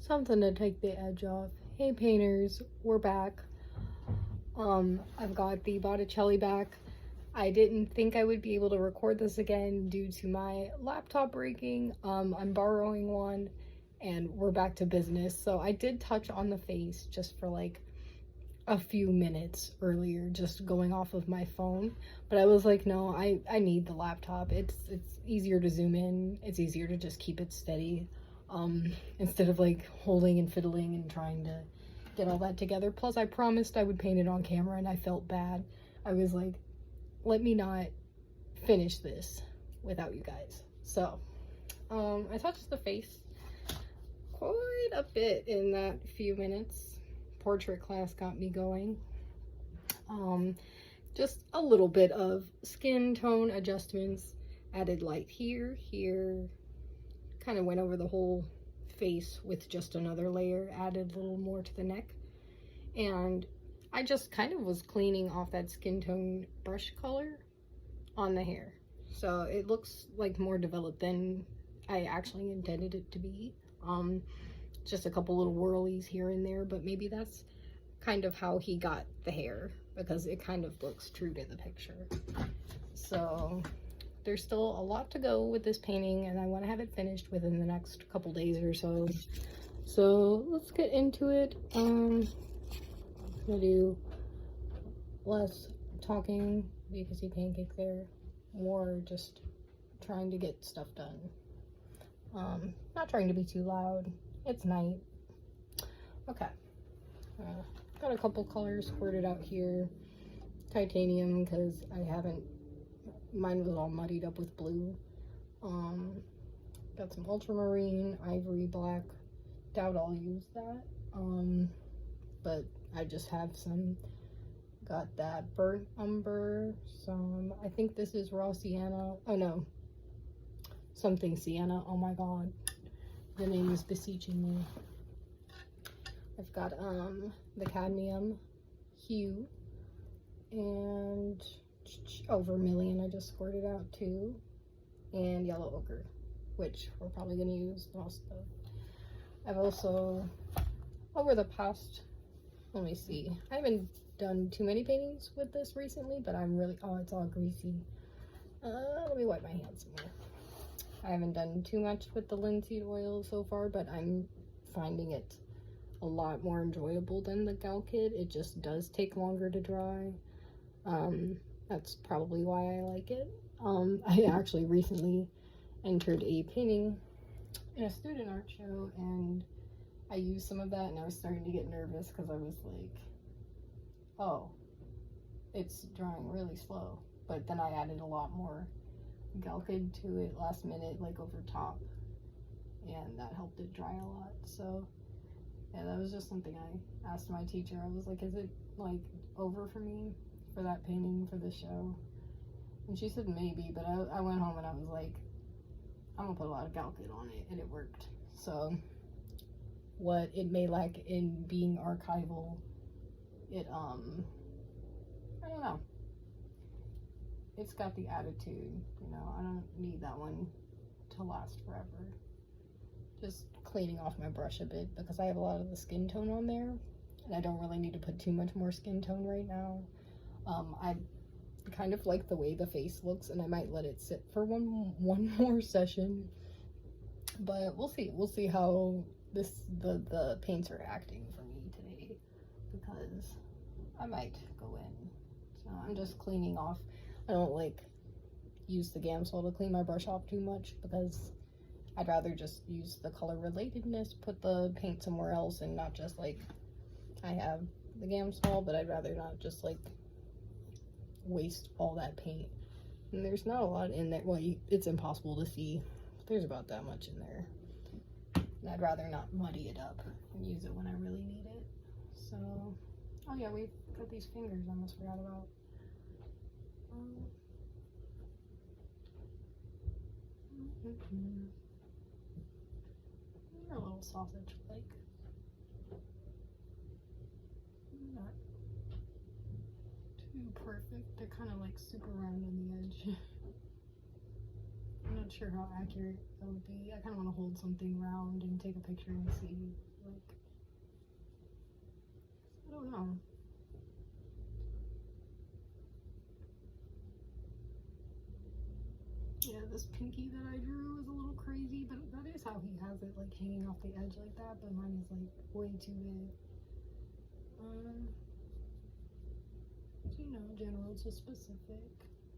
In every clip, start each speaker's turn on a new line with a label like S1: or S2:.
S1: Something to take the edge off. Hey painters, we're back. I've got the Botticelli back. I didn't think I would be able to record this again due to my laptop breaking. I'm borrowing one and we're back to business. So I did touch on the face just for like a few minutes earlier, just going off of my phone. But I was like, no, I need the laptop. It's easier to zoom in. It's easier to just keep it steady. Instead of like holding and fiddling and trying to get all that together. Plus I promised I would paint it on camera and I felt bad. I was like, let me not finish this without you guys. So I touched the face quite a bit in that few minutes. Portrait class got me going. Just a little bit of skin tone adjustments, added light here, kind of went over the whole face with just another layer, added a little more to the neck, and I just kind of was cleaning off that skin tone brush color on the hair, so it looks like more developed than I actually intended it to be. Just a couple little whirlies here and there, but maybe that's kind of how he got the hair, because it kind of looks true to the picture. So there's still a lot to go with this painting and I want to have it finished within the next couple days or so. So let's get into it. I'm gonna do less talking, you can see pancake there, more just trying to get stuff done. Not trying to be too loud. It's night. Okay. Got a couple colors squirted out here. Titanium, because mine was all muddied up with blue. Got some ultramarine, ivory, black. Doubt I'll use that. But I just have some. Got that burnt umber, some, I think this is raw sienna. Oh no, something sienna. Oh my god, the name is beseeching me. I've got the cadmium hue and vermilion I just squirted out too, and yellow ochre, which we're probably going to use most of. I've also, over the past, let me see, I haven't done too many paintings with this recently, but I'm really, oh, it's all greasy. Let me wipe my hands some more. I haven't done too much with the linseed oil so far, but I'm finding it a lot more enjoyable than the Gal Kid. It just does take longer to dry. That's probably why I like it. I actually recently entered a painting in a student art show and I used some of that and I was starting to get nervous because I was like, oh, it's drying really slow. But then I added a lot more Gal Kid to it last minute, like over top, and that helped it dry a lot. So yeah, that was just something I asked my teacher. I was like, is it like over for me for that painting for this show? And she said maybe, but I went home and I was like, I'm gonna put a lot of Gal Kid on it, and it worked. So what it may lack in being archival, it I don't know, it's got the attitude, you know. I don't need that one to last forever. Just cleaning off my brush a bit because I have a lot of the skin tone on there and I don't really need to put too much more skin tone right now. I kind of like the way the face looks and I might let it sit for one more session, but we'll see how the paints are acting for me today, because I might go in. So I'm just cleaning off. I don't like use the Gamsol to clean my brush off too much because I'd rather just use the color relatedness, put the paint somewhere else, and not just like, I have the Gamsol, but I'd rather not just like waste all that paint. And there's not a lot in there. Well, it's impossible to see. There's about that much in there. And I'd rather not muddy it up and use it when I really need it. So, oh yeah, we've got these fingers I almost forgot about. They're a little sausage-like. Not too perfect. They're kind of like super round on the edge. I'm not sure how accurate that would be. I kind of want to hold something round and take a picture and see like, I don't know. Yeah, this pinky that I drew is a little crazy, but that is how he has it, like hanging off the edge like that, but mine is like way too big. So, you know, general to specific.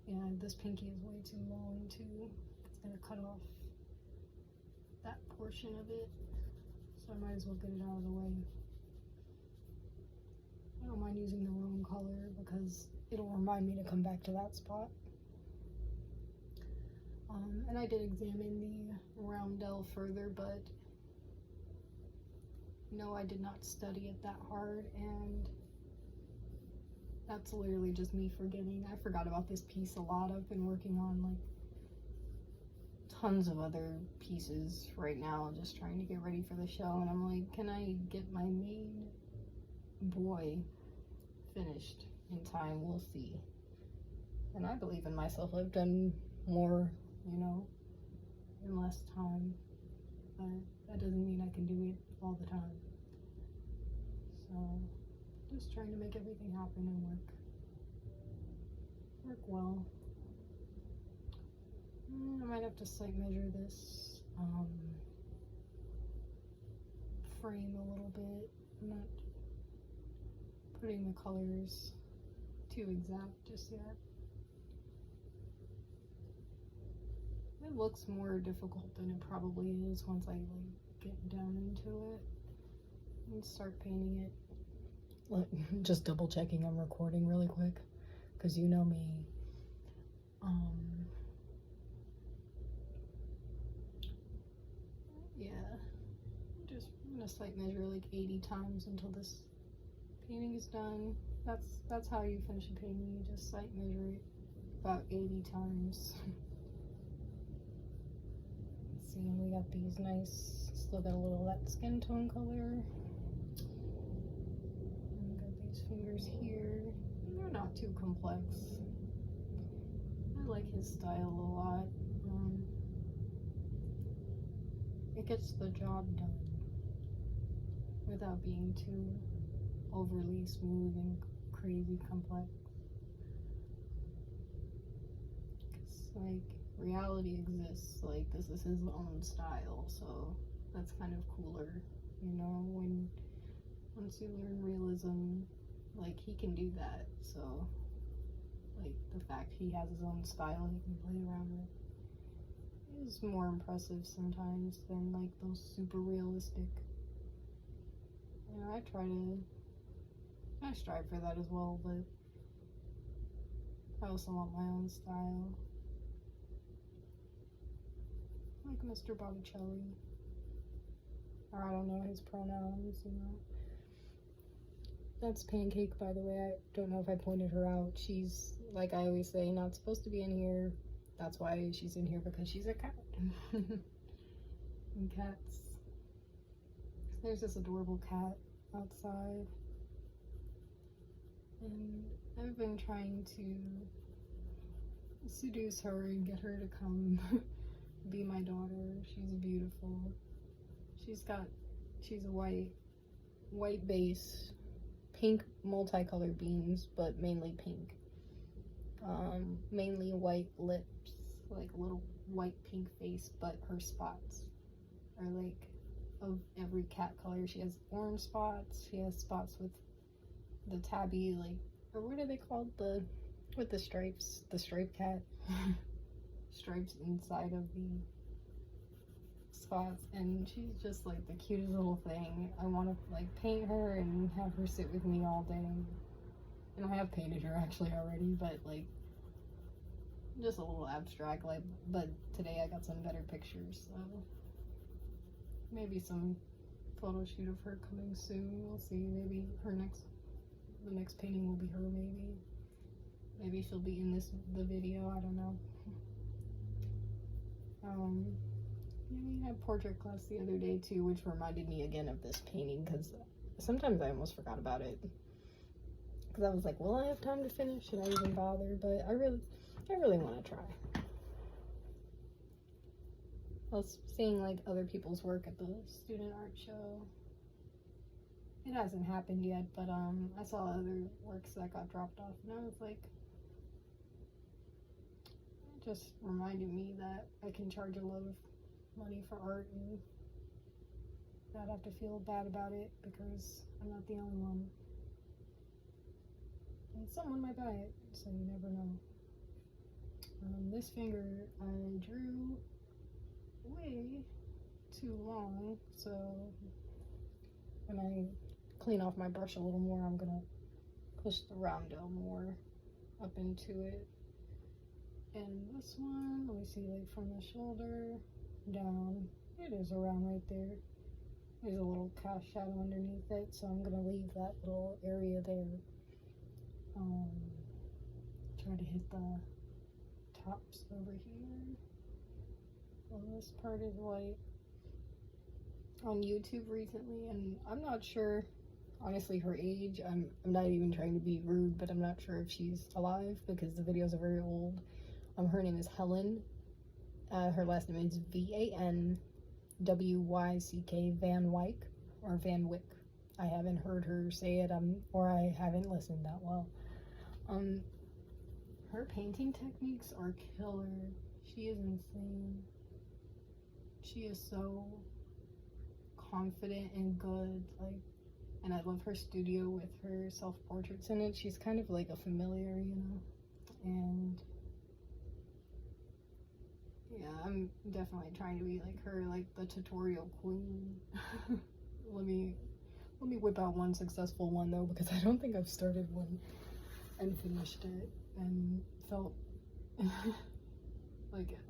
S1: Yeah, this pinky is way too long too. It's gonna cut off that portion of it, so I might as well get it out of the way. I don't mind using the wrong color because it'll remind me to come back to that spot. And I did examine the roundel further, but no, I did not study it that hard, and that's literally just me forgetting. I forgot about this piece a lot. I've been working on like tons of other pieces right now, just trying to get ready for the show, and I'm like, can I get my main boy finished in time? We'll see. And I believe in myself. I've done more, you know, in less time, but that doesn't mean I can do it all the time. So just trying to make everything happen and work well. I might have to sight measure this frame a little bit. I'm not putting the colors too exact just yet. It looks more difficult than it probably is once I like get down into it and start painting it. Look, just double checking I'm recording really quick, because you know me. Yeah, I'm gonna sight measure like 80 times until this painting is done. That's how you finish a painting. You just sight measure it about 80 times. Let's see, we got these nice, still got a little of that skin tone color. And we got these fingers here. They're not too complex. I like his style a lot. It gets the job done without being too overly smooth and crazy complex. It's like reality exists, like this is his own style, so that's kind of cooler, you know, once you learn realism, like he can do that, so like the fact he has his own style he can play around with is more impressive sometimes than like those super realistic. You know, I strive for that as well, but I also want my own style. Like Mr. Botticelli. Or I don't know his pronouns, you know. That's Pancake, by the way. I don't know if I pointed her out. She's, like I always say, not supposed to be in here. That's why she's in here, because she's a cat. And cats. There's this adorable cat outside. And I've been trying to seduce her and get her to come be my daughter. She's beautiful. She's a white base, pink multicolored beans, but mainly pink. Mainly white lips, like a little white pink face, but her spots are like of every cat color. She has orange spots, she has spots with the tabby, like, or what are they called, with the stripes, the striped cat. Stripes inside of the spots, and she's just like the cutest little thing. I want to like paint her and have her sit with me all day, and I have painted her actually already, but like just a little abstract, like, but today I got some better pictures, so maybe some photo shoot of her coming soon. We'll see. Maybe the next painting will be her. Maybe she'll be in the video. I don't know. We had portrait class the other day too, which reminded me again of this painting, because sometimes I almost forgot about it, because I was like, will I have time to finish? Should I even bother? But I really want to try. I was seeing like other people's work at the student art show, it hasn't happened yet, but I saw other works that got dropped off, and I was like, it just reminded me that I can charge a lot of money for art and not have to feel bad about it because I'm not the only one. And someone might buy it, so you never know. This finger I drew way too long, so when I clean off my brush a little more, I'm gonna push the roundel more up into it. And this one, let me see, like from the shoulder down, it is around right there. There's a little cast shadow underneath it, so I'm gonna leave that little area there. Try to hit the tops over here. Well, this part is white. On YouTube recently, and I'm not sure, honestly, her age. I'm not even trying to be rude, but I'm not sure if she's alive because the videos are very old. Her name is Helen. Her last name is VANWYCK, Van Wyck, or Van Wyck. I haven't heard her say it, or I haven't listened that well. Her painting techniques are killer. She is insane. She is so confident and good, like, and I love her studio with her self-portraits in it. She's kind of like a familiar, you know, and yeah, I'm definitely trying to be like her, like the tutorial queen. let me whip out one successful one though, because I don't think I've started one and finished it and felt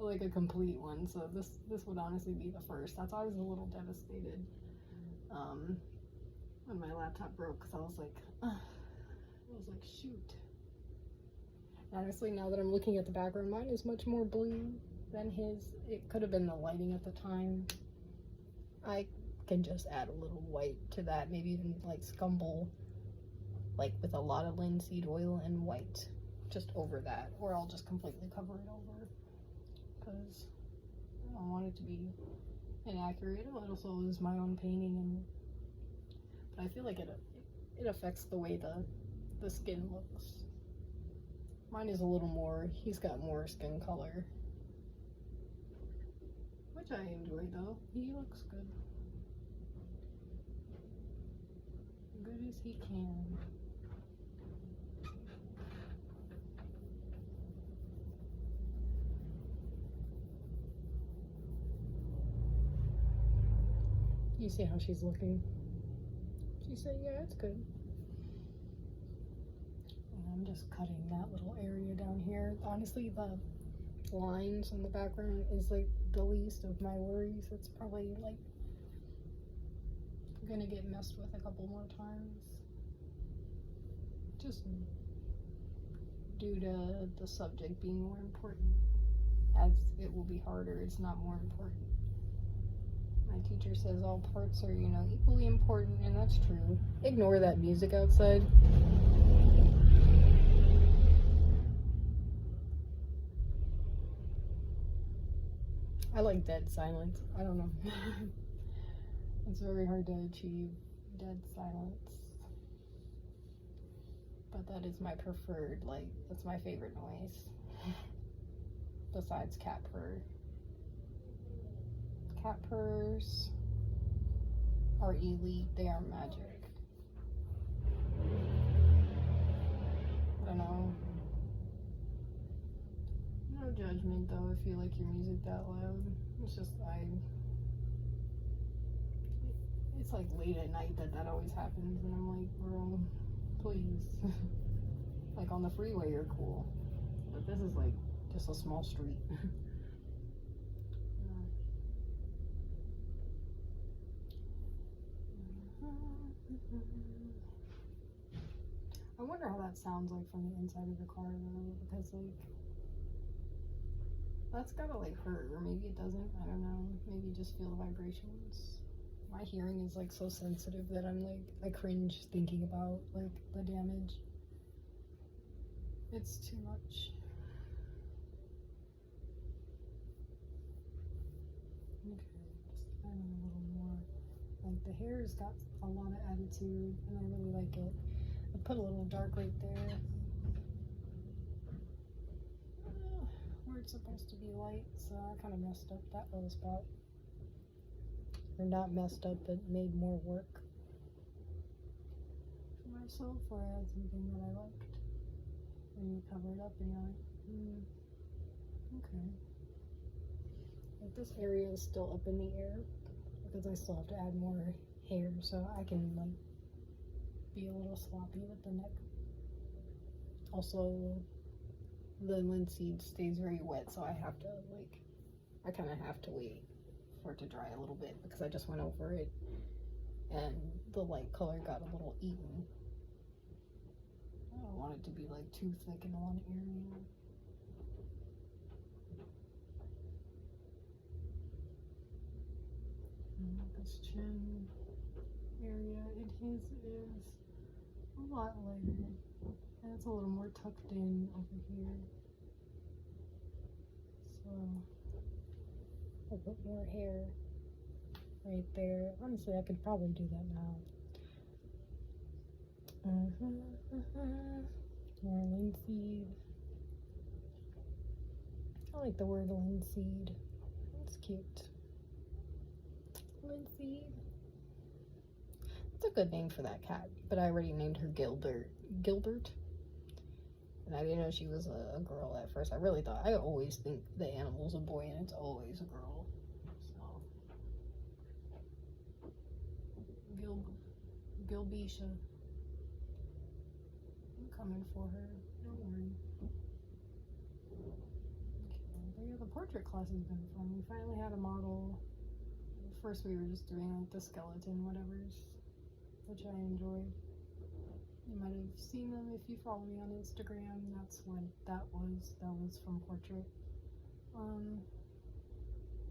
S1: like a complete one. So this would honestly be the first. That's why I was a little devastated when my laptop broke, because I was like shoot. Honestly, now that I'm looking at the background, mine is much more blue than his. It could have been the lighting at the time. I can just add a little white to that, maybe even like scumble, like with a lot of linseed oil and white just over that, or I'll just completely cover it over because I don't want it to be inaccurate. It also is my own painting, but I feel like it affects the way the skin looks. Mine is a little more, he's got more skin color, which I enjoy though. He looks good. Good as he can. You see how she's looking? She said, yeah, it's good. And I'm just cutting that little area down here. Honestly, the lines in the background is like the least of my worries. It's probably like gonna get messed with a couple more times. Just due to the subject being more important. As it will be harder, it's not more important. My teacher says all parts are, you know, equally important, and that's true. Ignore that music outside. I like dead silence. I don't know. It's very hard to achieve dead silence. But that is my preferred, like, that's my favorite noise. Besides cat purr. Cat purrs are elite, they are magic. I don't know. No judgment though if you like your music that loud. It's just, it's like late at night that always happens, and I'm like, bro, please. Like on the freeway you're cool, but this is like just a small street. I wonder how that sounds like from the inside of the car though, because like that's gotta like hurt, or maybe it doesn't, I don't know, maybe just feel the vibrations. My hearing is like so sensitive that I'm like, I cringe thinking about like the damage. It's too much. Okay, just adding a little more like the hair's got a lot of attitude, and I really like it. I put a little dark right there. Where it's supposed to be light, so I kind of messed up that little spot. Or not messed up, but made more work for myself, or I had something that I liked. And you cover it up and you're like, okay. Like this area is still up in the air because I still have to add more hair, so I can like be a little sloppy with the neck. Also, the linseed stays very wet, so I have to like, I kind of have to wait for it to dry a little bit because I just went over it and the light color got a little eaten. I don't want it to be like too thick in one area. This chin area in his is a lot lighter, and it's a little more tucked in over here. So I'll put more hair right there. Honestly, I could probably do that now. More linseed. I like the word linseed. It's cute. Linseed. It's a good name for that cat, but I already named her Gilbert. And I didn't know she was a girl at first. I really thought, I always think the animal's a boy and it's always a girl. So Gilbisha. I'm coming for her. Don't worry. Okay. But yeah, the portrait class has been fun. We finally had a model. First we were just doing like the skeleton whatevers, which I enjoyed. You might have seen them if you follow me on Instagram. That's what that was. That was from portrait.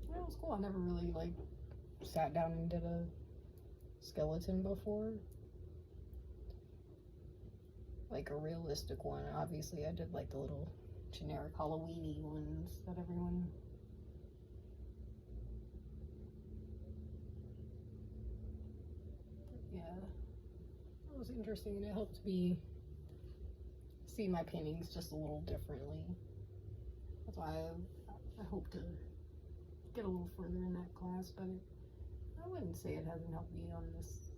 S1: Yeah, it was cool. I never really like sat down and did a skeleton before. Like a realistic one. Obviously I did like the little generic Halloween-y ones that everyone it was interesting, and it helped me see my paintings just a little differently. That's why I hope to get a little further in that class, but I wouldn't say it hasn't helped me on this,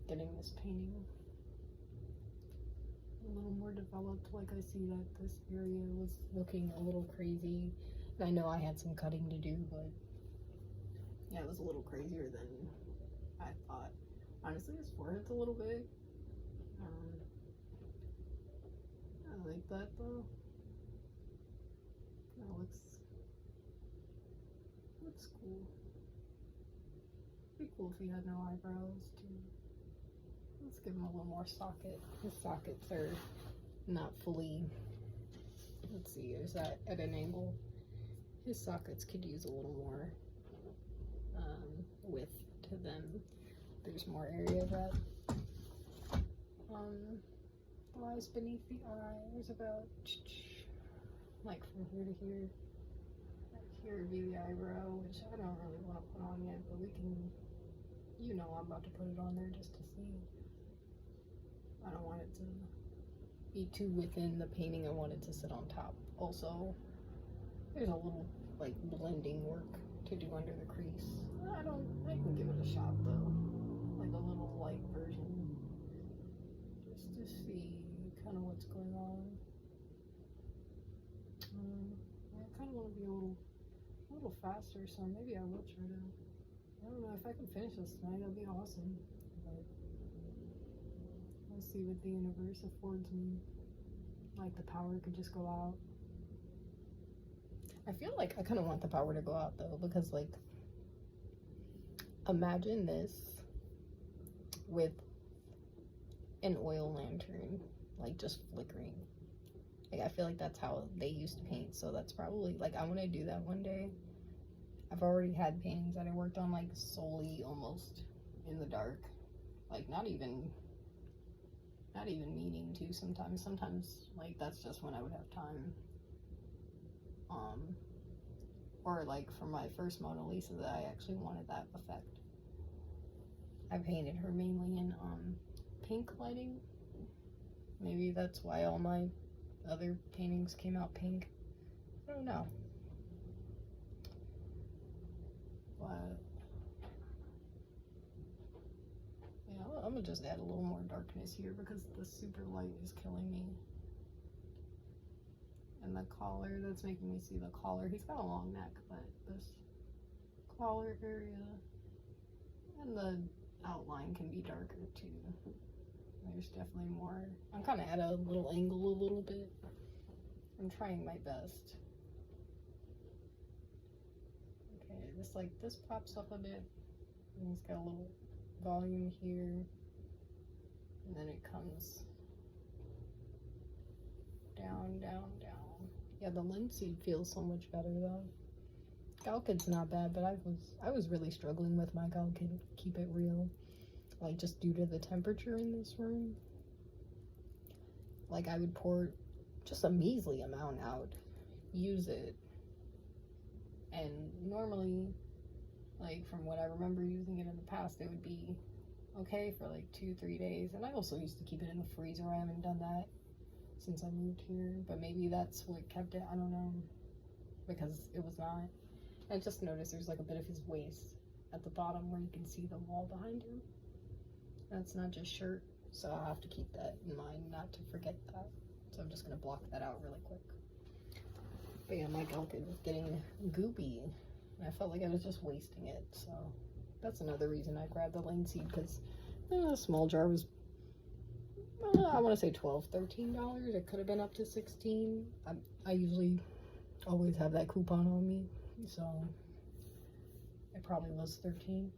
S1: getting this painting a little more developed. Like I see that this area was looking a little crazy, and I know I had some cutting to do, but yeah, it was a little crazier than I thought. Honestly, his forehead's a little big. I like that though. That looks cool. Be cool if he had no eyebrows too. Let's give him a little more socket. His sockets are not fully. Let's see, is that at an angle? His sockets could use a little more width to them. There's more area that lies beneath the eye. There's about like from here to here. Like here would be the eyebrow, which I don't really want to put on yet, but we can, you know, I'm about to put it on there just to see. I don't want it to be too within the painting. I want it to sit on top. Also, there's a little like blending work to do under the crease. I can give it a shot though. Like a little light version, just to see kind of what's going on. I kind of want to be a little faster, so maybe I will try to. I don't know if I can finish this tonight. That'd be awesome. But we'll see what the universe affords me. Like the power could just go out. I feel like I kind of want the power to go out though, because like, imagine this with an oil lantern, like just flickering. Like I feel like that's how they used to paint, so that's probably like, I want to do that one day. I've already had paintings that I worked on like solely almost in the dark, like not even meaning to. Sometimes like that's just when I would have time. Or like for my first Mona Lisa, that I actually wanted that effect. I painted her mainly in pink lighting. Maybe that's why all my other paintings came out pink. I don't know. But yeah, I'm gonna just add a little more darkness here because the super light is killing me. And the collar, that's making me see the collar. He's got a long neck, but this collar area and the outline can be darker too. There's definitely more. I'm kind of at a little angle a little bit. I'm trying my best. Okay, this pops up a bit. And it's got a little volume here. And then it comes down, down, down. Yeah, the linseed feels so much better though. Galkid's not bad, but I was really struggling with my Galkid, keep it real. Like, just due to the temperature in this room. Like, I would pour just a measly amount out, use it, and normally, like, from what I remember using it in the past, it would be okay for like 2-3 days. And I also used to keep it in the freezer. I haven't done that since I moved here, but maybe that's what kept it, I don't know, because it was not. I just noticed there's like a bit of his waist at the bottom where you can see the wall behind him. That's not just shirt, so I'll have to keep that in mind, not to forget that. So I'm just gonna block that out really quick. But yeah, my Galkid was getting goopy, and I felt like I was just wasting it. So that's another reason I grabbed the linseed, because the small jar was, I want to say $12-13. It could have been up to $16. I usually always have that coupon on me, so it probably was $13.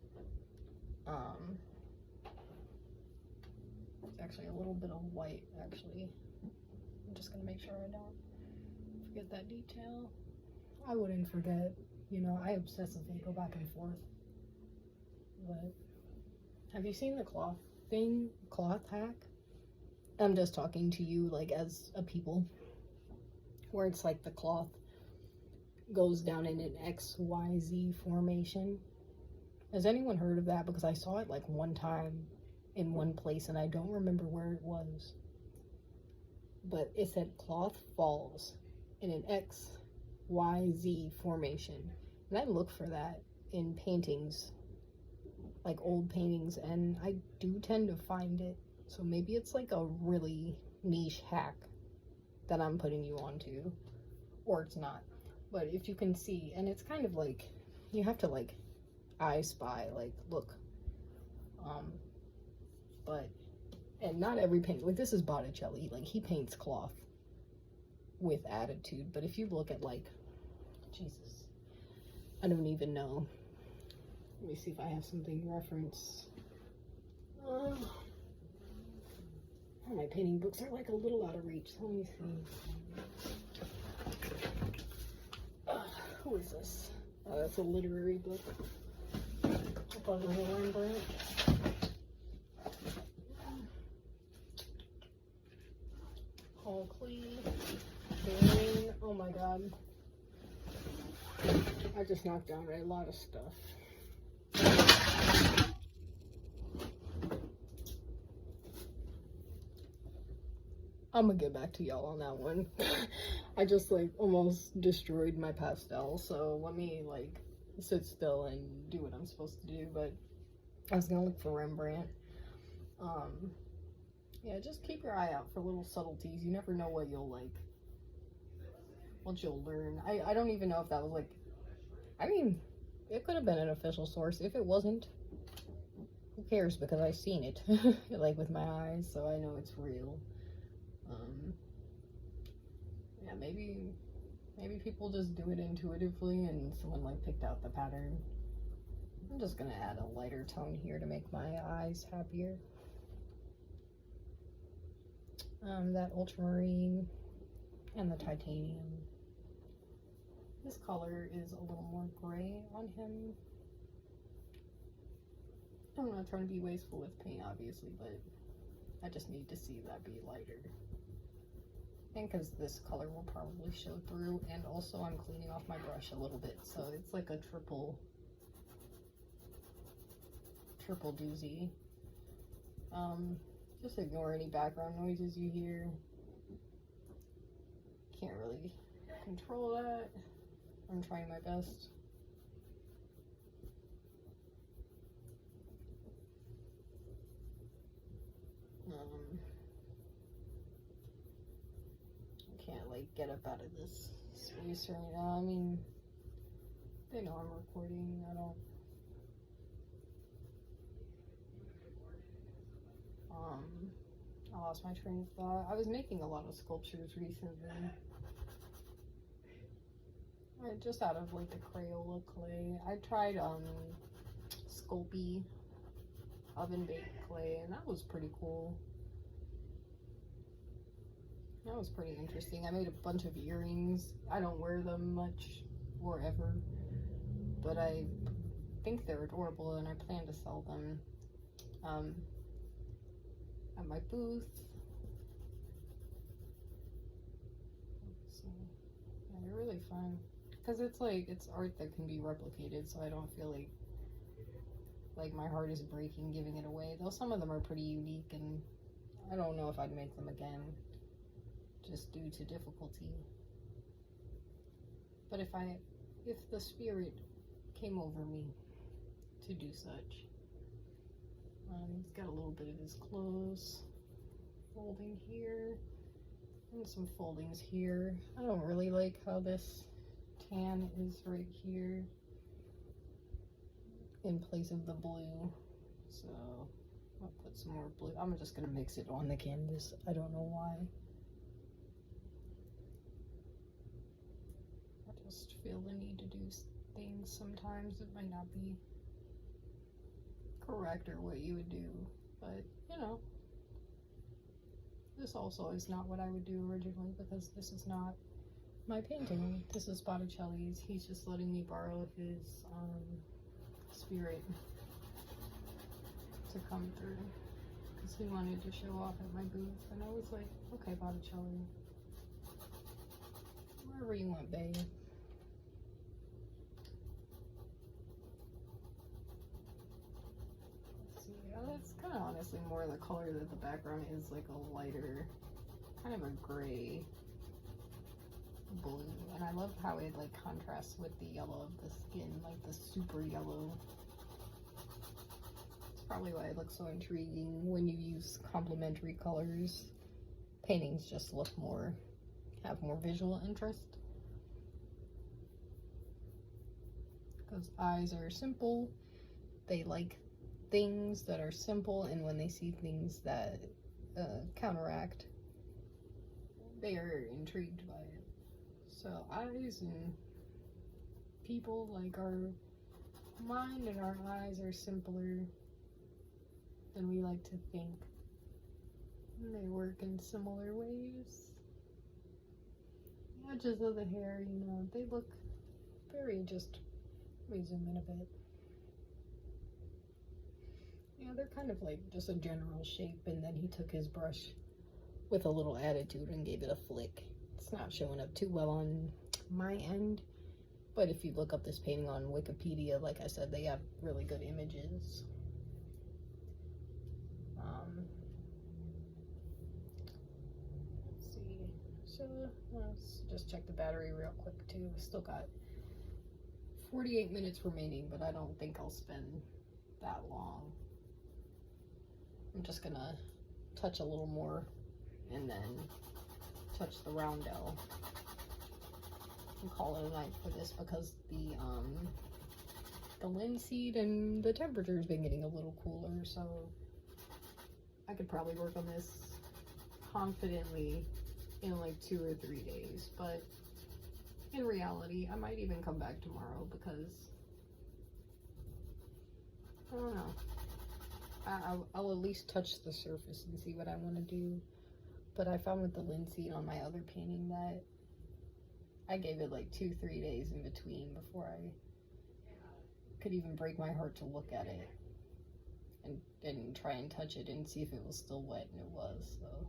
S1: Actually a little bit of white, actually. I'm just gonna make sure I don't forget that detail. I wouldn't forget, you know, I obsessively go back and forth. But have you seen the cloth thing, cloth hack? I'm just talking to you like as a people, where it's like the cloth goes down in an XYZ formation. Has anyone heard of that? Because I saw it like one time in one place and I don't remember where it was, but it said cloth falls in an XYZ formation, and I look for that in paintings, like old paintings, and I do tend to find it. So maybe it's like a really niche hack that I'm putting you onto, or it's not. But if you can see, and it's kind of like you have to like I spy, like look, but, and not every paint, like this is Botticelli, like he paints cloth with attitude. But if you look at like, Jesus, I don't even know. Let me see if I have something reference. Oh, my painting books are like a little out of reach. Let me see. Who is this? Oh, that's a literary book. I thought it was a Rembrandt. Paul Klee. Dane. Oh my god. I just knocked down a lot of stuff. I'm gonna get back to y'all on that one. I just like almost destroyed my pastel, so let me like sit still and do what I'm supposed to do. But I was gonna look for Rembrandt. Yeah, just keep your eye out for little subtleties. You never know what you'll like, what you'll learn. I don't even know if that was like, I mean, it could have been an official source. If it wasn't, who cares, because I've seen it like with my eyes, so I know it's real. Yeah, maybe people just do it intuitively and someone like picked out the pattern. I'm just gonna add a lighter tone here to make my eyes happier. That ultramarine and the titanium. This color is a little more gray on him. I'm not trying to be wasteful with paint, obviously, but I just need to see that be lighter. And because this color will probably show through, and also I'm cleaning off my brush a little bit, so it's like a triple triple doozy. Just ignore any background noises you hear. Can't really control that. I'm trying my best. I can't like get up out of this space right now. I mean, they know I'm recording. I lost my train of thought. I was making a lot of sculptures recently. Just out of like the Crayola clay. I tried Sculpey oven baked clay, and that was pretty cool. That was pretty interesting. I made a bunch of earrings. I don't wear them much or ever, but I think they're adorable and I plan to sell them at my booth. So yeah, they're really fun because it's art that can be replicated, so I don't feel like my heart is breaking giving it away, though some of them are pretty unique and I don't know if I'd make them again just due to difficulty. But if the spirit came over me to do such. He's got a little bit of his clothes folding here and some foldings here. I don't really like how this tan is right here in place of the blue, so I'll put some more blue. I'm just gonna mix it on the canvas. I don't know why. I just feel the need to do things sometimes that might not be correct or what you would do, but you know, this also is not what I would do originally because this is not my painting. This is Botticelli's. He's just letting me borrow his spirit to come through because he wanted to show off at my booth, and I was like, okay, Botticelli, wherever you want, babe. It's kind of honestly more the color that the background is, like a lighter, kind of a gray blue, and I love how it like contrasts with the yellow of the skin, like the super yellow. It's probably why it looks so intriguing when you use complementary colors. Paintings just look more, have more visual interest. Because eyes are simple, they like things that are simple, and when they see things that counteract, they are intrigued by it. So eyes and people, like our mind and our eyes are simpler than we like to think, and they work in similar ways. The edges of the hair, you know, they look very, just, let me zoom in a bit. Yeah, they're kind of like just a general shape, and then he took his brush with a little attitude and gave it a flick. It's not showing up too well on my end, but if you look up this painting on Wikipedia, like I said, they have really good images. Let's see, so let's just check the battery real quick too. Still got 48 minutes remaining, but I don't think I'll spend that long. I'm just gonna touch a little more and then touch the roundel and call it a night for this, because the linseed and the temperature's been getting a little cooler, so I could probably work on this confidently in like 2 or 3 days, but in reality I might even come back tomorrow because I don't know. I'll at least touch the surface and see what I want to do. But I found with the linseed on my other painting that I gave it like 2-3 days in between before I could even break my heart to look at it and try and touch it and see if it was still wet, and it was. So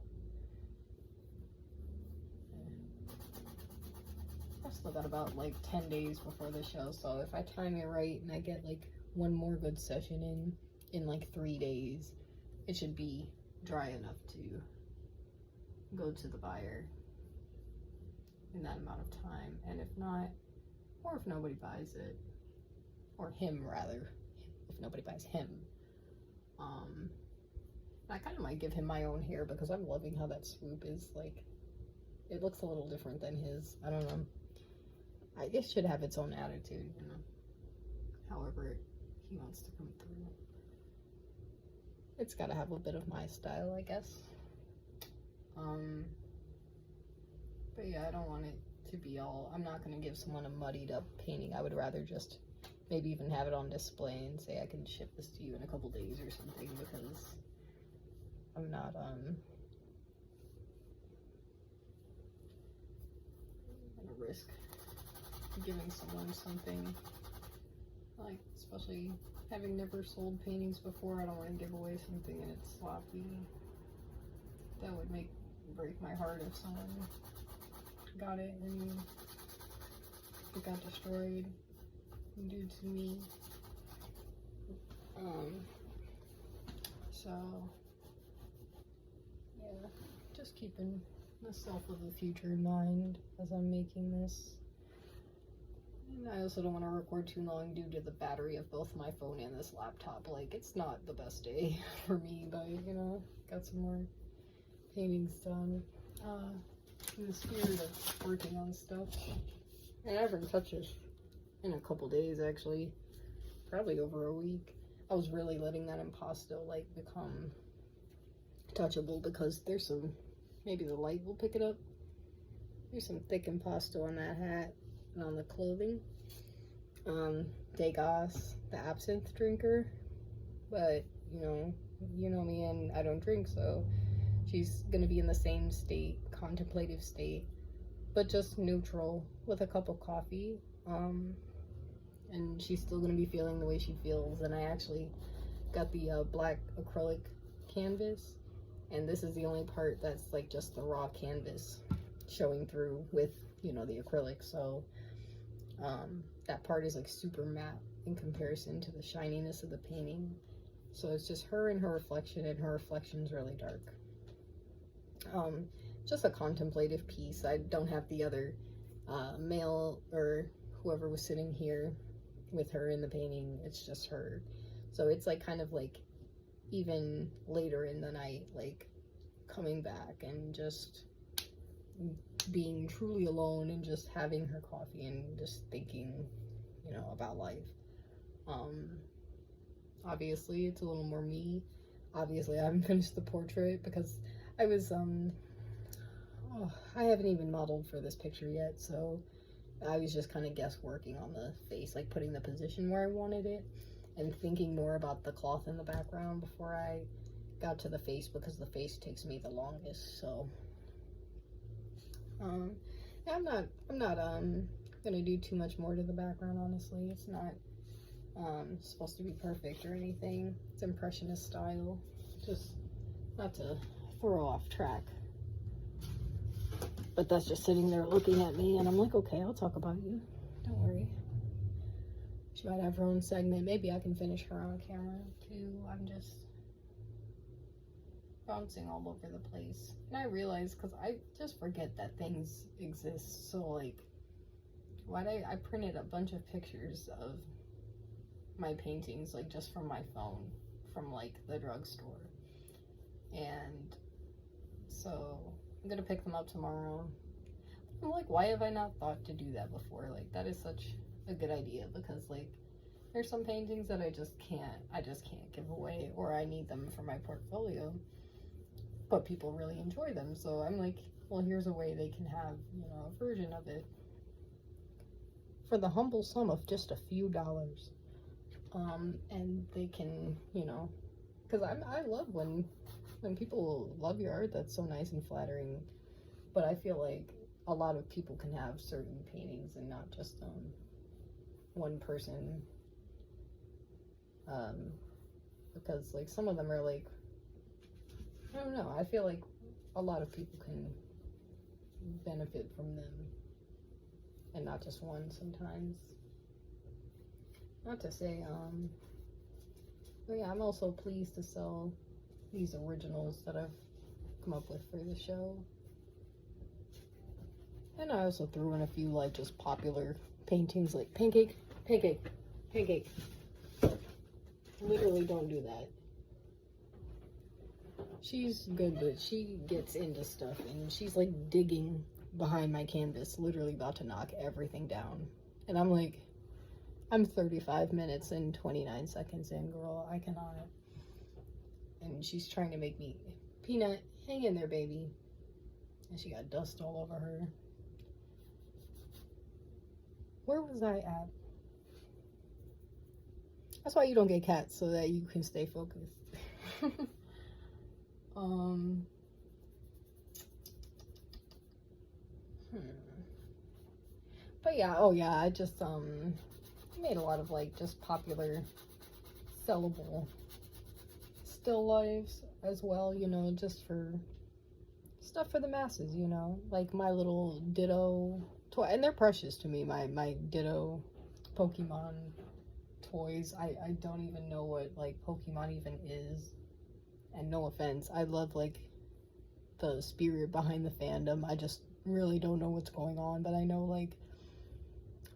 S1: I've still got about like 10 days before the show, so if I time it right and I get like one more good session in, in like 3 days, it should be dry enough to go to the buyer in that amount of time. And if not, or if nobody buys it, or him rather, if nobody buys him, I kind of might give him my own hair because I'm loving how that swoop is. Like, it looks a little different than his. I don't know. It should have its own attitude, you know, however he wants to come through. It's got to have a bit of my style, I guess. But yeah, I don't want it to be all, I'm not going to give someone a muddied up painting. I would rather just maybe even have it on display and say I can ship this to you in a couple days or something, because I'm not gonna risk giving someone something, like, especially having never sold paintings before. I don't want to give away something and it's sloppy. That would break my heart if someone got it and it got destroyed due to me. So yeah, just keeping the self of the future in mind as I'm making this. And I also don't want to record too long due to the battery of both my phone and this laptop. Like, it's not the best day for me, but you know, got some more paintings done. In the spirit of working on stuff. And I haven't touched this in a couple days, actually. Probably over a week. I was really letting that impasto like become touchable because there's some, maybe the light will pick it up. There's some thick impasto on that hat and on the clothing. Degas, the absinthe drinker, but you know me and I don't drink, so she's gonna be in the same state, contemplative state, but just neutral with a cup of coffee. And she's still gonna be feeling the way she feels. And I actually got the black acrylic canvas, and this is the only part that's like just the raw canvas showing through with, you know, the acrylic. So that part is like super matte in comparison to the shininess of the painting. So it's just her and her reflection, and her reflection's really dark. Just a contemplative piece. I don't have the other male or whoever was sitting here with her in the painting. It's just her. So it's like kind of like even later in the night, like coming back and just being truly alone and just having her coffee and just thinking, you know, about life. Obviously it's a little more me. Obviously I haven't finished the portrait because I was I haven't even modeled for this picture yet, so I was just kind of guessworking on the face, like putting the position where I wanted it and thinking more about the cloth in the background before I got to the face, because the face takes me the longest. So I'm not gonna do too much more to the background, honestly. It's not supposed to be perfect or anything. It's impressionist style, just not to throw off track. But that's just sitting there looking at me, and I'm like, okay, I'll talk about you. Don't worry. She might have her own segment. Maybe I can finish her on camera too. I'm just bouncing all over the place. And I realize, because I just forget that things exist. So like, I printed a bunch of pictures of my paintings, like just from my phone, from like the drugstore. And so I'm gonna pick them up tomorrow. I'm like, why have I not thought to do that before? Like, that is such a good idea, because like there's some paintings that I just can't give away, or I need them for my portfolio, but people really enjoy them. So I'm like, well, here's a way they can have, you know, a version of it for the humble sum of just a few dollars. And they can, you know, because I love when people love your art. That's so nice and flattering. But I feel like a lot of people can have certain paintings and not just one person, because like some of them are like, I don't know, I feel like a lot of people can benefit from them and not just one sometimes. Not to say But yeah, I'm also pleased to sell these originals that I've come up with for the show. And I also threw in a few like just popular paintings like pancake, pancake, pancake. Literally don't do that. She's good, but she gets into stuff and she's like digging behind my canvas, literally about to knock everything down. And I'm like, I'm 35 minutes and 29 seconds in, girl. I cannot. And she's trying to make me, Peanut, hang in there, baby. And she got dust all over her. Where was I at? That's why you don't get cats, so that you can stay focused. But yeah, oh yeah, I just made a lot of like just popular sellable still lifes as well, you know, just for stuff for the masses, you know, like my little Ditto toy, and they're precious to me, my Ditto Pokemon toys. I don't even know what like Pokemon even is, and no offense, I love like the spirit behind the fandom. I just really don't know what's going on, but I know like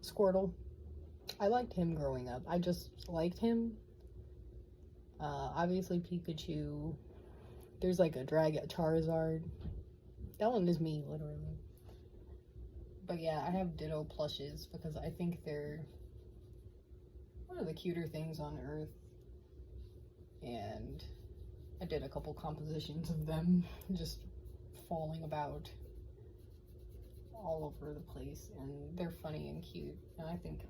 S1: Squirtle, I liked him growing up. I just liked him. Obviously Pikachu. There's like a Charizard. That one is me, literally. But yeah, I have Ditto plushes because I think they're one of the cuter things on earth. And I did a couple compositions of them just falling about all over the place, and they're funny and cute, and I think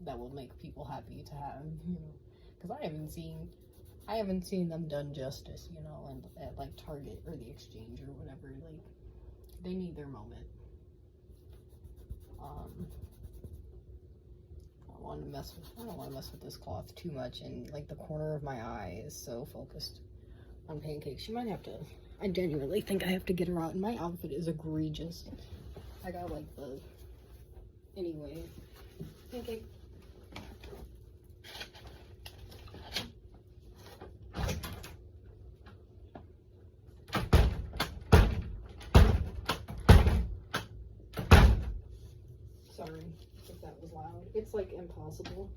S1: that will make people happy to have, you know, because I haven't seen them done justice, you know, and at like Target or the Exchange or whatever. Like, they need their moment. I don't want to mess with this cloth too much, and like the corner of my eye is so focused on Pancake. She might have to, I genuinely think I have to get her out, and my outfit is egregious. I got like anyway, Pancake. Sorry if that was loud. It's like impossible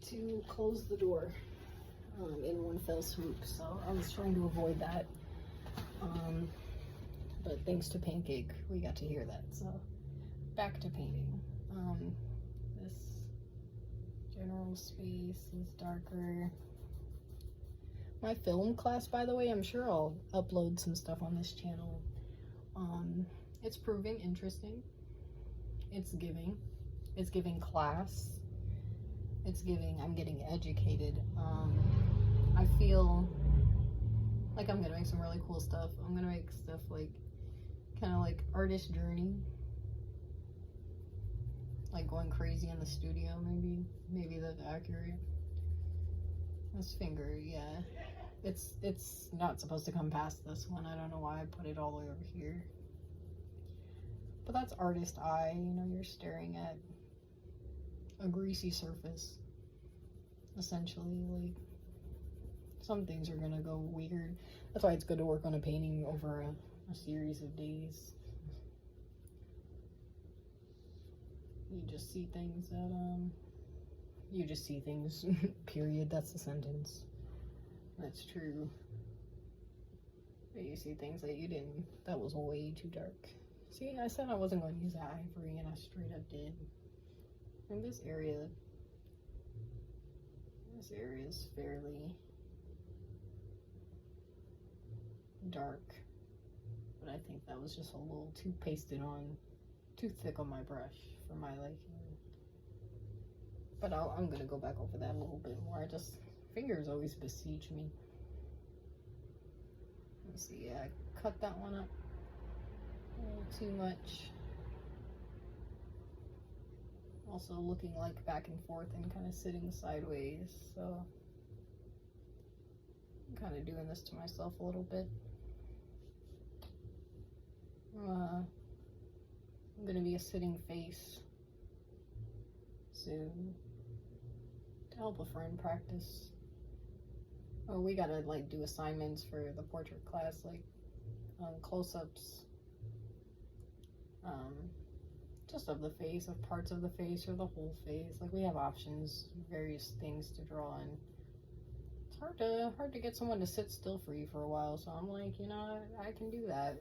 S1: to close the door in one fell swoop, so I was trying to avoid that. But thanks to Pancake, we got to hear that. So back to painting. This general space is darker. My film class, by the way, I'm sure I'll upload some stuff on this channel. It's proving interesting. It's giving class. It's giving I'm getting educated. I feel like I'm gonna make some really cool stuff. I'm gonna make stuff like kind of like artist journey, like going crazy in the studio. Maybe that's accurate. This finger, yeah, it's not supposed to come past this one. I don't know why I put it all the way over here, but that's artist eye. You know, you're staring at a greasy surface essentially. Like, some things are gonna go weird. That's why it's good to work on a painting over a series of days. You just see things that you just see things period. That's the sentence. That's true. But you see things that you didn't, that was way too dark. See, I said I wasn't going to use ivory, and I straight up did. And this area is fairly dark, but I think that was just a little too pasted on, too thick on my brush for my liking. But I'm gonna go back over that a little bit more. Fingers always besiege me. Let's see, yeah, I cut that one up a little too much. Also looking like back and forth and kind of sitting sideways, so I'm kind of doing this to myself a little bit. I'm gonna be a sitting face soon. help a friend practice. Oh, we gotta like do assignments for the portrait class, like close-ups, just of the face, of parts of the face or the whole face. Like we have options, various things to draw, and it's hard to get someone to sit still for you for a while. So I'm like, you know, I can do that.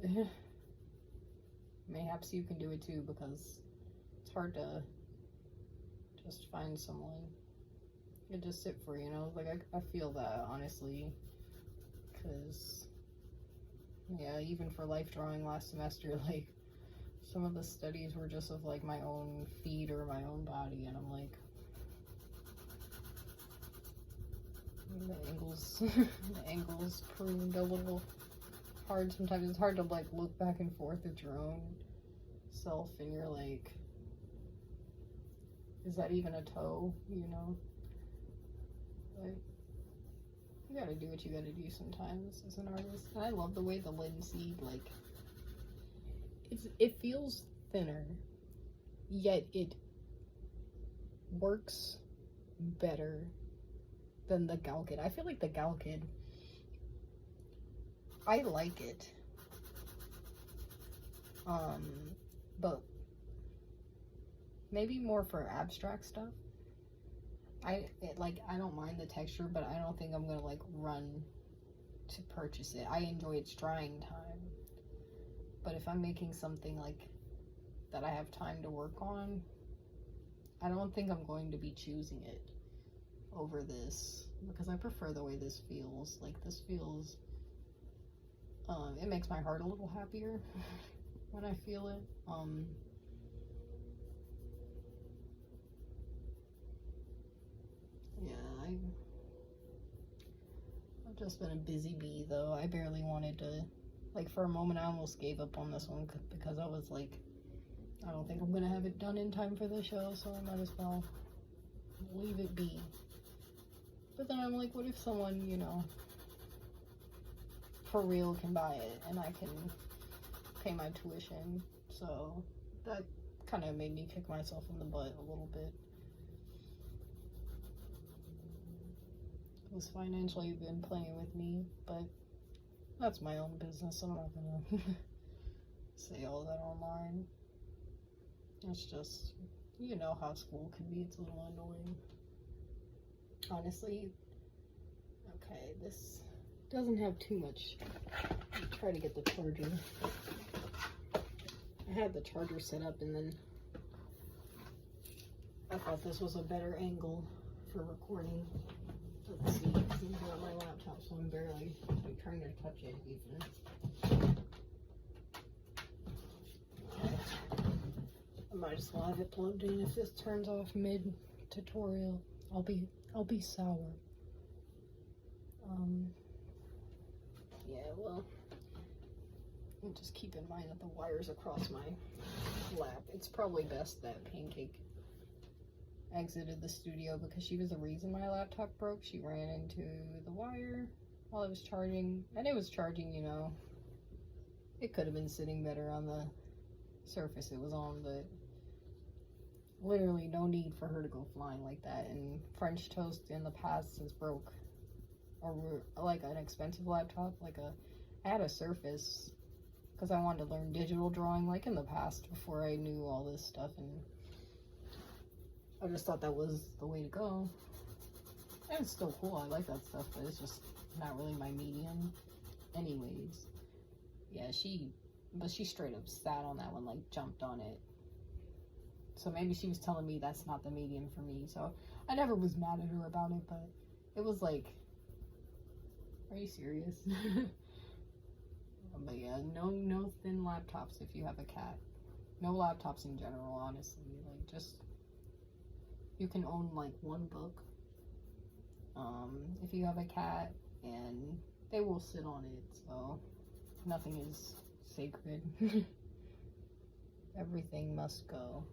S1: Mayhaps you can do it too, because it's hard to just find someone to just sit for, you know. Like I feel that, honestly, because yeah, even for life drawing last semester, like some of the studies were just of like my own feet or my own body, and I'm like, the angles proved a little hard sometimes. It's hard to like look back and forth at your own self, and you're like, is that even a toe, you know? Like, you gotta do what you gotta do sometimes as an artist. And I love the way the linseed, like, it feels thinner, yet it works better than the Galkid. I feel like the Galkid, I like it, but maybe more for abstract stuff. I don't mind the texture, but I don't think I'm gonna like run to purchase it. I enjoy its drying time, but if I'm making something like that I have time to work on, I don't think I'm going to be choosing it over this, because I prefer the way this feels. Like this feels, it makes my heart a little happier when I feel it. Yeah, I've just been a busy bee though. I barely wanted to, like for a moment I almost gave up on this one because I was like, I don't think I'm gonna have it done in time for the show, so I might as well leave it be. But then I'm like, what if someone, you know, for real can buy it and I can pay my tuition? So that kind of made me kick myself in the butt a little bit. Who's financially been playing with me, but that's my own business. I'm not gonna say all that online. It's just, you know how school can be. It's a little annoying, honestly. Okay, this doesn't have too much. I'll try to get the charger. I had the charger set up, and then I thought this was a better angle for recording. Let's see, it's easier on my laptop, so I'm barely trying to touch it even. Okay. I might as well have it plugged in. If this turns off mid-tutorial, I'll be sour. Yeah, well, just keep in mind that the wire's across my lap. It's probably best that Pancake exited the studio, because she was the reason my laptop broke. She ran into the wire while it was charging, and it was charging, you know. It could have been sitting better on the surface it was on, but literally no need for her to go flying like that. And French Toast in the past has broke like an expensive laptop. I had a Surface because I wanted to learn digital drawing like in the past before I knew all this stuff, and I just thought that was the way to go. And it's still cool, I like that stuff, but it's just not really my medium anyways. Yeah, she straight up sat on that one, like jumped on it. So maybe she was telling me that's not the medium for me. So I never was mad at her about it, but it was like, are you serious? But yeah, no thin laptops if you have a cat. No laptops in general, honestly. Like, just, you can own like one book if you have a cat, and they will sit on it, so nothing is sacred. Everything must go.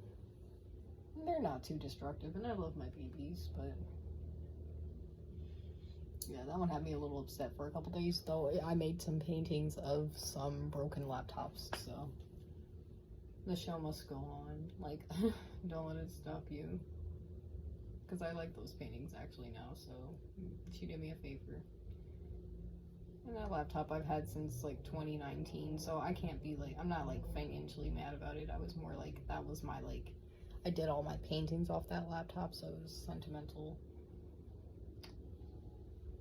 S1: And they're not too destructive, and I love my babies, but yeah, that one had me a little upset for a couple days, though. I made some paintings of some broken laptops, so the show must go on. Like, don't let it stop you. because I like those paintings actually now, so she did me a favor. And that laptop I've had since like 2019, so I can't be like, I'm not like financially mad about it. I was more like, that was my like, I did all my paintings off that laptop, so it was sentimental.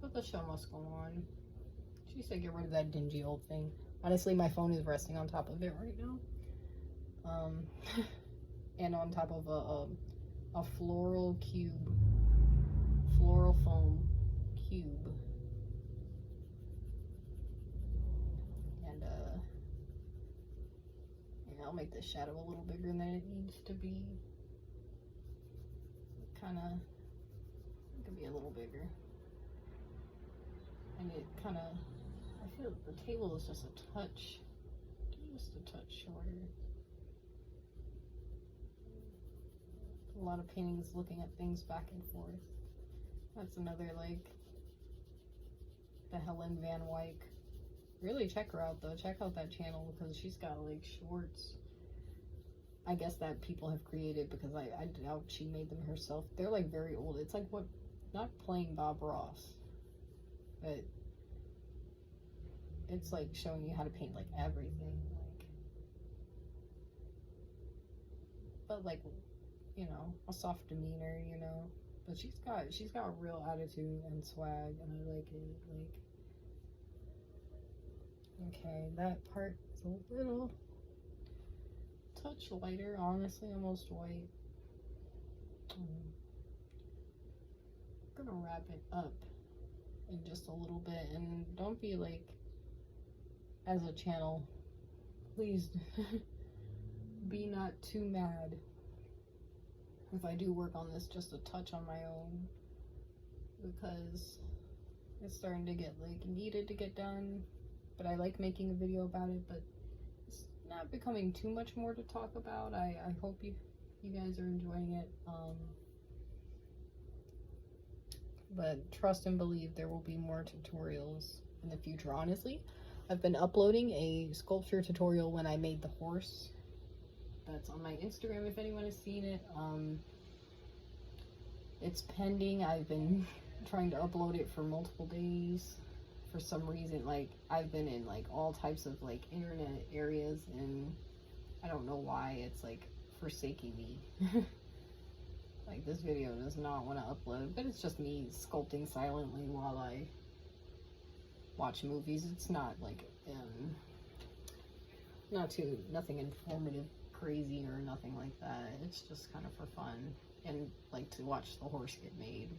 S1: But the show must go on. She said get rid of that dingy old thing. Honestly, my phone is resting on top of it right now. And on top of a floral foam cube. And yeah, I'll make this shadow a little bigger than it needs to be. Kinda, it could be a little bigger. And it kinda, I feel the table is just a touch shorter. A lot of paintings looking at things back and forth. That's another, like, the Helen Van Wyck. Really check her out though. Check out that channel because she's got like shorts, I guess, that people have created, because I doubt she made them herself. They're like very old. It's like, what, not playing Bob Ross, but it's like showing you how to paint like everything, like, but like, you know, a soft demeanor, you know. But she's got a real attitude and swag, and I like it. Like, okay, that part is a little touch lighter, honestly, almost white. I'm gonna wrap it up in just a little bit, and don't be like, as a channel, please be not too mad if I do work on this just a touch on my own, because it's starting to get like needed to get done. But I like making a video about it, but it's not becoming too much more to talk about. I hope you guys are enjoying it. But trust and believe there will be more tutorials in the future. Honestly, I've been uploading a sculpture tutorial when I made the horse. That's on my Instagram if anyone has seen it. It's pending. I've been trying to upload it for multiple days. For some reason, like, I've been in like all types of like internet areas, and I don't know why it's like forsaking me. Like, this video does not want to upload, but it's just me sculpting silently while I watch movies. It's not like nothing informative, crazy, or nothing like that. It's just kind of for fun, and like to watch the horse get made.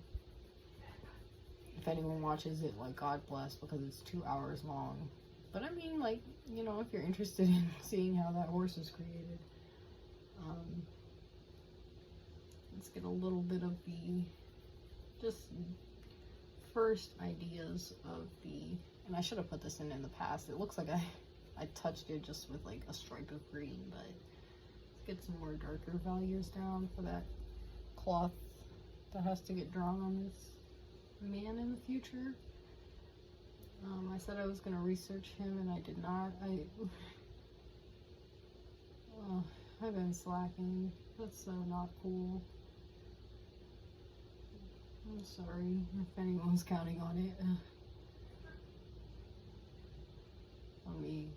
S1: If anyone watches it, like, God bless, because it's 2 hours long. But I mean, like, you know, if you're interested in seeing how that horse is created, let's get a little bit of the just first ideas of the, and I should have put this in the past. It looks like I touched it just with like a stripe of green, but let's get some more darker values down for that cloth that has to get drawn on this man in the future. I said I was going to research him, and I did not. I've been slacking. That's so not cool. I'm sorry if anyone's counting on it. On me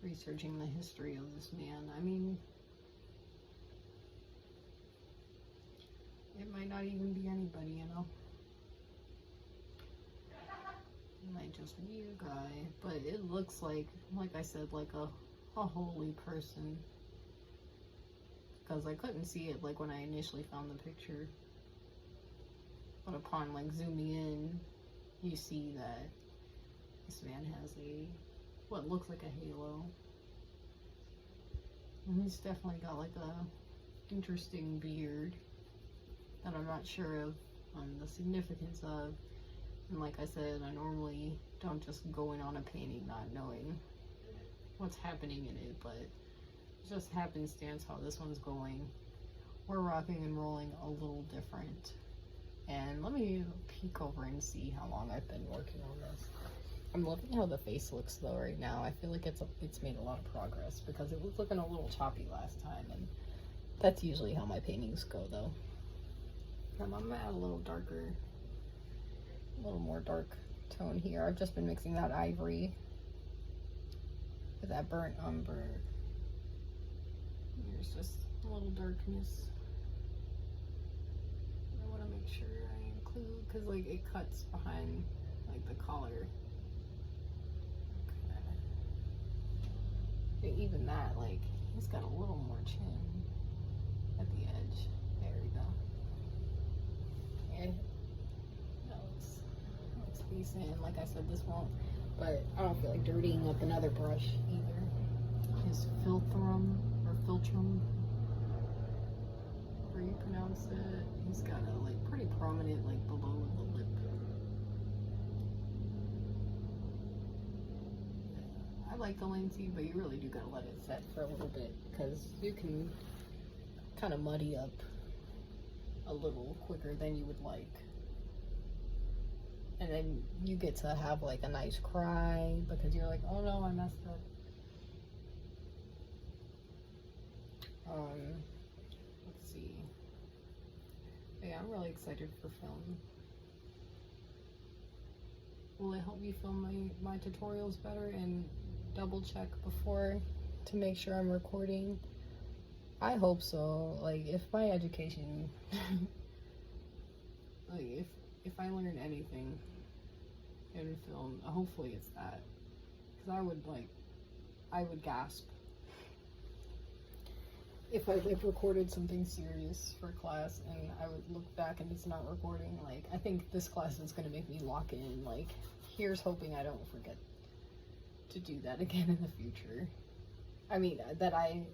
S1: researching the history of this man. I mean, it might not even be anybody, you know. It might just be a guy, but it looks like I said, like a holy person, because I couldn't see it like when I initially found the picture, but upon like zooming in, you see that this man has what looks like a halo, and he's definitely got like a interesting beard that I'm not sure of the significance of. And like I said, I normally don't just go in on a painting not knowing what's happening in it, but it just happenstance how this one's going. We're rocking and rolling a little different. And let me peek over and see how long I've been working on this. I'm loving how the face looks though right now. I feel like it's made a lot of progress, because it was looking a little choppy last time, and that's usually how my paintings go though. I'm gonna add a little more dark tone here. I've just been mixing that ivory with that burnt umber. There's just a little darkness I want to make sure I include, because like it cuts behind like the collar. Okay. Even that, like, he's got a little more chin at the edge. There we go. Okay. That looks decent. Like I said, this won't, but I don't feel like dirtying up another brush either. His filtrum, however you pronounce it, he's got a like pretty prominent like below the lip. I like the linseed, but you really do gotta let it set for a little bit, because you can kind of muddy up a little quicker than you would like. And then you get to have like a nice cry because you're like, oh no, I messed up. Let's see. Yeah, I'm really excited for film. Will it help me film my tutorials better and double check before to make sure I'm recording? I hope so. Like, if my education, like if I learned anything in film, hopefully it's that. Because I would gasp if I like recorded something serious for class and I would look back and it's not recording. Like, I think this class is gonna make me lock in. Like, here's hoping I don't forget to do that again in the future. I mean, that I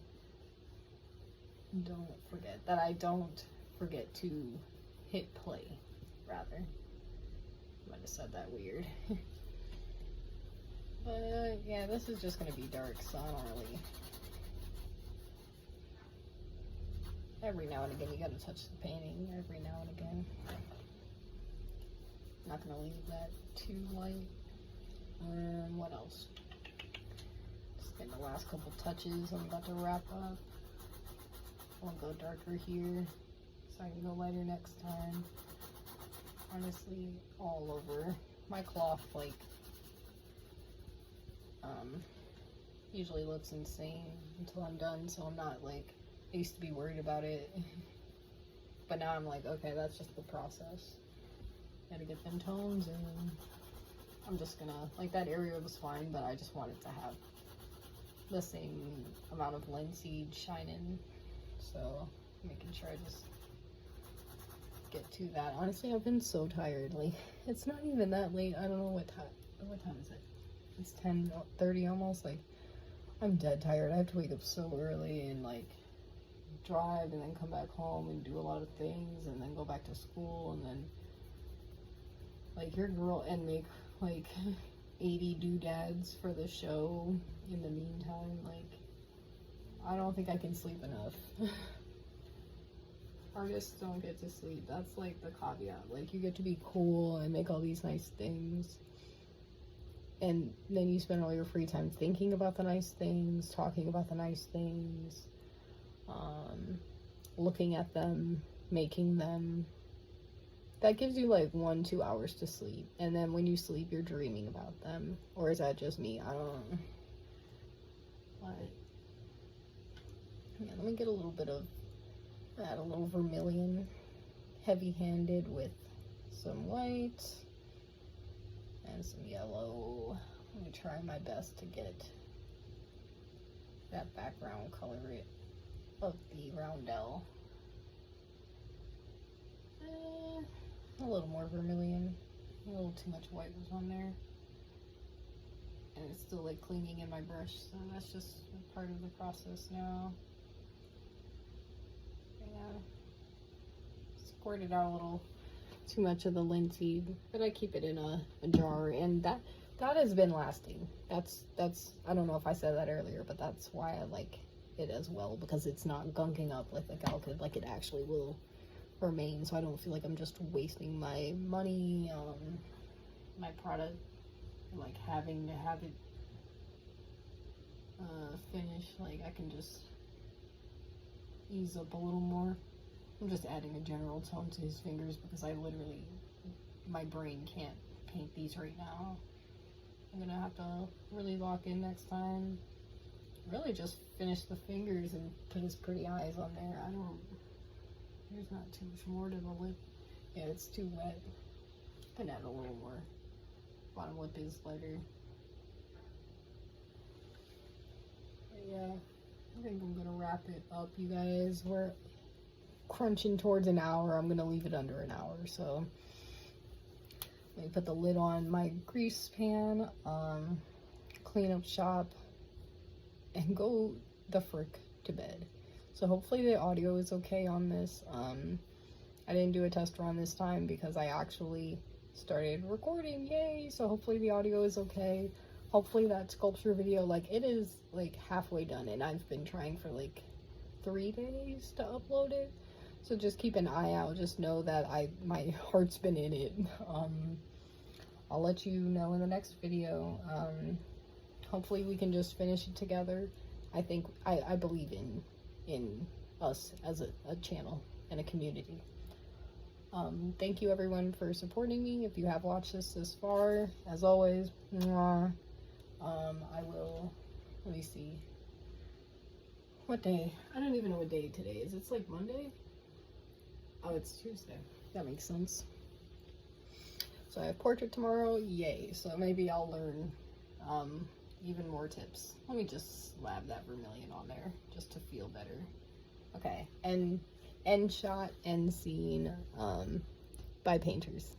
S1: don't forget to hit play, rather. I might have said that weird. But yeah, this is just gonna be dark, so I don't really. Every now and again, you gotta touch the painting. Every now and again. Not gonna leave that too light. What else? Just getting the last couple touches. I'm about to wrap up. I'll go darker here, so I can go lighter next time. Honestly, all over. My cloth, like, usually looks insane until I'm done, so I'm not, like, I used to be worried about it, but now I'm like, okay, that's just the process. Gotta get them tones, and I'm just gonna, like, that area was fine, but I just wanted to have the same amount of linseed shine in, so making sure I just get to that. Honestly, I've been so tired. Like, it's not even that late. I don't know what time is it? It's 10:30 almost. Like, I'm dead tired. I have to wake up so early and like drive and then come back home and do a lot of things and then go back to school and then like your girl and make like 80 doodads for the show in the meantime. Like, I don't think I can sleep enough. Artists don't get to sleep. That's like the caveat. Like, you get to be cool and make all these nice things, and then you spend all your free time thinking about the nice things, talking about the nice things, looking at them, making them. That gives you like 1-2 hours to sleep, and then when you sleep, you're dreaming about them. Or is that just me? I don't know. But yeah, let me get a little bit of, add a little vermilion, heavy-handed with some white and some yellow. Let me try my best to get that background color of the roundel. A little more vermilion. A little too much white was on there. And it's still like clinging in my brush, so that's just a part of the process now. Yeah. Squirted out a little too much of the linseed, but I keep it in a jar, and that has been lasting. That's I don't know if I said that earlier, but that's why I like it as well, because it's not gunking up like the Galkid, like it actually will remain, so I don't feel like I'm just wasting my money on my product, like having to have it finished. Like, I can just ease up a little more I'm just adding a general tone to his fingers because I literally, my brain can't paint these right now. I'm gonna have to really lock in next time. Really just finish the fingers and put his pretty eyes on there. There's not too much more to the lip. Yeah, it's too wet. I can add a little more. Bottom lip is lighter. But yeah, I think I'm gonna wrap it up, you guys. We're crunching towards an hour. I'm gonna leave it under an hour, so let me put the lid on my grease pan, clean up shop, and go the frick to bed. So hopefully the audio is okay on this. I didn't do a test run this time because I actually started recording, yay! So hopefully the audio is okay. Hopefully that sculpture video, like, it is like halfway done, and I've been trying for like 3 days to upload it. So just keep an eye out. Just know that my heart's been in it. I'll let you know in the next video. Hopefully we can just finish it together. I believe in us as a channel and a community. Thank you everyone for supporting me. If you have watched this far, as always, mwah. I will, let me see. What day? I don't even know what day today is. It's like Monday? Oh, it's Tuesday. That makes sense. So I have portrait tomorrow, yay. So maybe I'll learn even more tips. Let me just slab that vermilion on there just to feel better. Okay, and end shot, end scene by painters.